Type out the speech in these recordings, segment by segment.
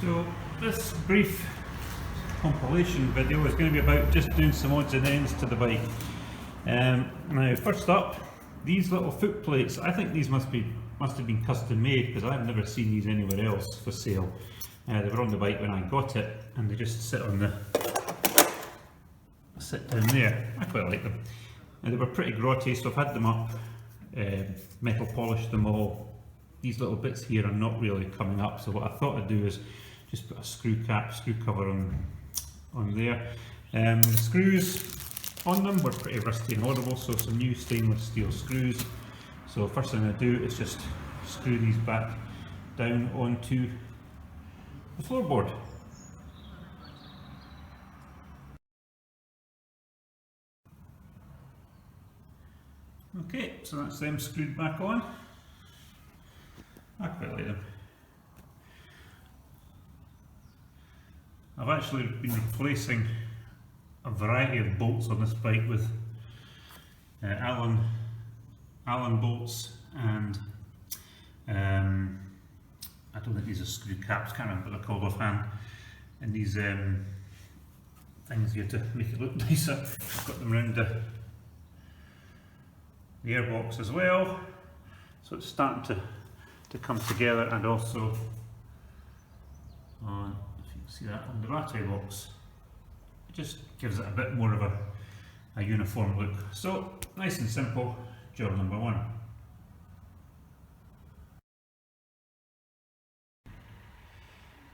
So this brief compilation video is going to be about just doing some odds and ends to the bike. Now first up, these little foot plates, I think these must have been custom made because I've never seen these anywhere else for sale. They were on the bike when I got it and they just sit down there. I quite like them. And they were pretty grotty, so I've had them up, metal polished them all. These little bits here are not really coming up, so what I thought I'd do is just put a screw cover on there. The screws on them were pretty rusty and horrible, so some new stainless steel screws. So first thing I do is just screw these back down onto the floorboard. Okay, so that's them screwed back on. I quite like them. I've actually been replacing a variety of bolts on this bike with Allen bolts and I don't think these are screw caps, can't remember what they're called offhand, and these things here to make it look nicer. I've got them around the Airbox as well, so it's starting to come together, and also on, if you can see that, on the battery box. It just gives it a bit more of a uniform look. So nice and simple, job number one.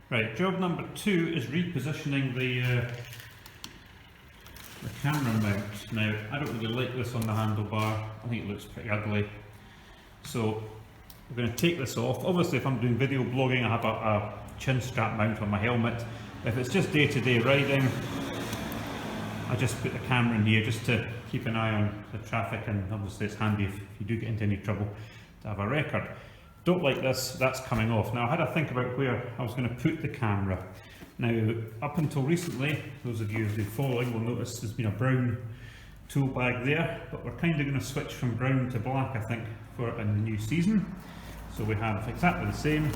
Right, job number two is repositioning the camera mount. Now, I don't really like this on the handlebar. I think it looks pretty ugly. So we're going to take this off. Obviously, if I'm doing video blogging, I have a chin strap mount on my helmet. If it's just day-to-day riding, I just put the camera in here just to keep an eye on the traffic, and obviously it's handy if you do get into any trouble to have a record. Don't like this, that's coming off. Now I had to think about where I was going to put the camera. Now up until recently, those of you who've been following will notice there's been a brown tool bag there, but we're kind of going to switch from brown to black, I think, for in the new season. So we have exactly the same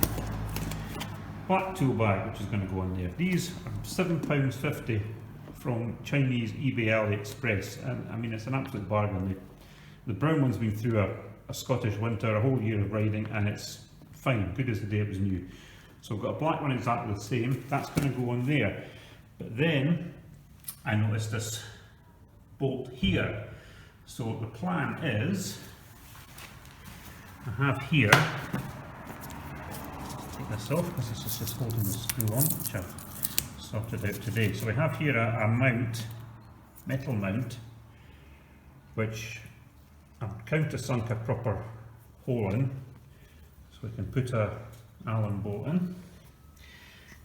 black tool bag which is going to go in there. These are £7.50 from Chinese eBay AliExpress, and I mean it's an absolute bargain. The brown one's been through a Scottish winter, a whole year of riding, and it's fine, good as the day it was new. So we've got a black one exactly the same, that's going to go on there. But then I noticed this bolt here. So the plan is, I have here, take this off because it's just holding the screw on, which I've sorted out today. So we have here a mount, metal mount, which I've countersunk a proper hole in, so we can put a Allen bolt in.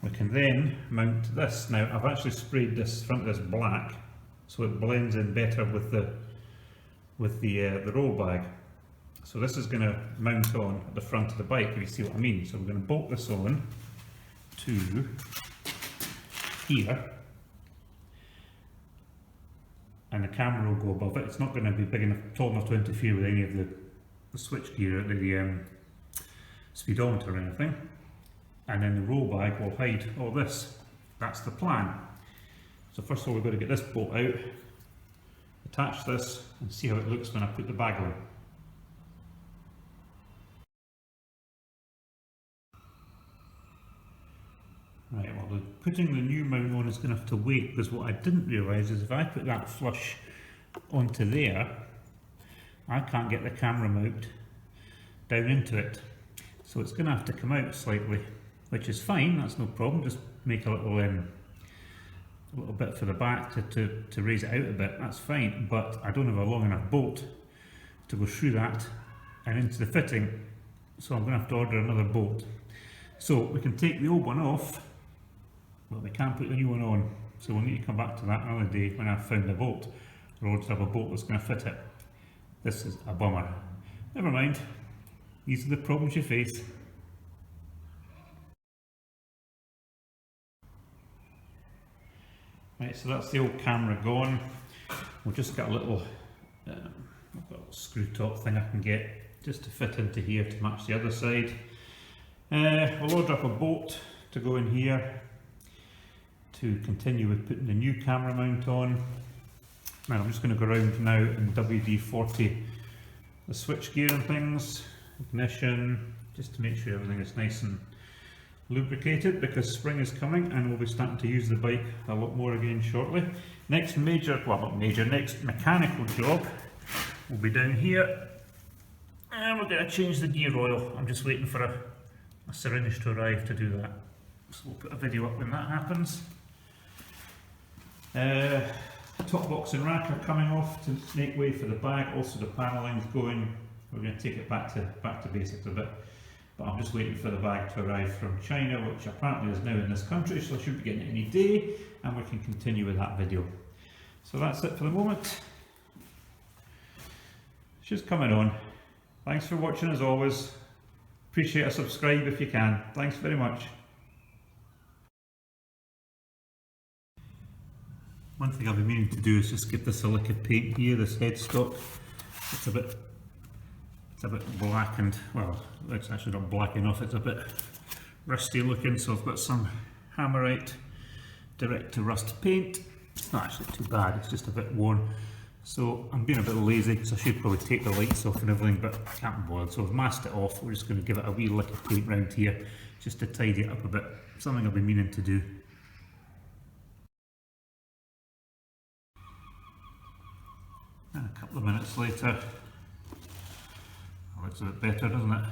We can then mount this. Now I've actually sprayed this front of this black so it blends in better with the roll bag. So this is going to mount on at the front of the bike, if you see what I mean. So we're going to bolt this on to here, and the camera will go above it. It's not going to be big enough, tall enough to interfere with any of the switch gear, the speedometer or anything. And then the roll bag will hide all this. That's the plan. So first of all, we've got to get this bolt out, attach this, and see how it looks when I put the bag on. Right, well, putting the new mount on is going to have to wait, because what I didn't realise is if I put that flush onto there, I can't get the camera mount down into it. So it's going to have to come out slightly, which is fine, that's no problem. Just make a little bit for the back to raise it out a bit, that's fine. But I don't have a long enough bolt to go through that and into the fitting, so I'm going to have to order another bolt. So we can take the old one off, but we can't put the new one on, so we'll need to come back to that another day when I've found a bolt, or to have a bolt that's going to fit it. This is a bummer. Never mind, these are the problems you face. Right, so that's the old camera gone. We've just got a little, screw top thing I can get just to fit into here to match the other side. We'll order up a bolt to go in here to continue with putting the new camera mount on. Now I'm just going to go around now in WD-40 the switch gear and things, ignition, just to make sure everything is nice and lubricated, because spring is coming and we'll be starting to use the bike a lot more again shortly. Next next mechanical job will be down here, and we're going to change the gear oil. I'm just waiting for a syringe to arrive to do that, so we'll put a video up when that happens. Top box and rack are coming off to make way for the bag. Also the panelling's going. We're going to take it back to basics a bit, but I'm just waiting for the bag to arrive from China, which apparently is now in this country, so I should be getting it any day, and we can continue with that video. So that's it for the moment. She's coming on. Thanks for watching as always. Appreciate a subscribe if you can. Thanks very much. One thing I've been meaning to do is just get the silica paint here, this Headstock. It's a bit black, and well, it's actually not black enough, it's a bit rusty looking, so I've got some Hammerite direct to rust paint. It's not actually too bad, it's just a bit worn. So I'm being a bit lazy because I should probably take the lights off and everything, but I can't be bothered, so I've masked it off. We're just going to give it a wee lick of paint round here just to tidy it up a bit. Something I've been meaning to do. And a couple of minutes later, it looks a bit better, doesn't it?